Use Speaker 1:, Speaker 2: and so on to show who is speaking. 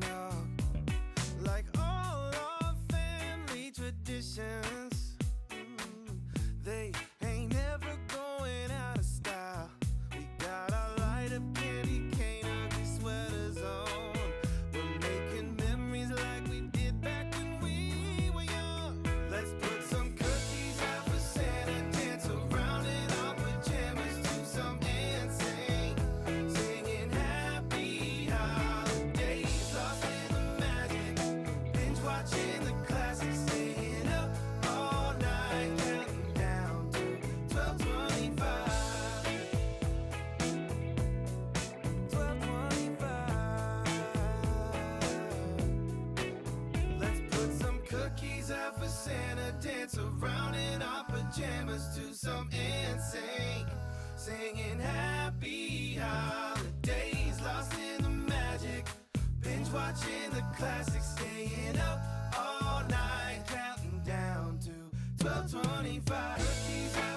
Speaker 1: eggnog. Like all our family traditions, they ain't never going out of style. We got our light up candy cane, ugly sweaters on. We're making memories like we did back when we were young. Let's put some cookies out for Santa, dance around in our pajamas to some NSYNC, singing happy holidays, lost in the magic, binge watching the classics, staying up all night, counting down to 12:25. 12:25. Let's put some cookies out for Santa, dance around in our pajamas to some NSYNC, singing happy holidays, lost in the magic, binge watching the classics, staying up all night, counting down to 12:25. Cookies out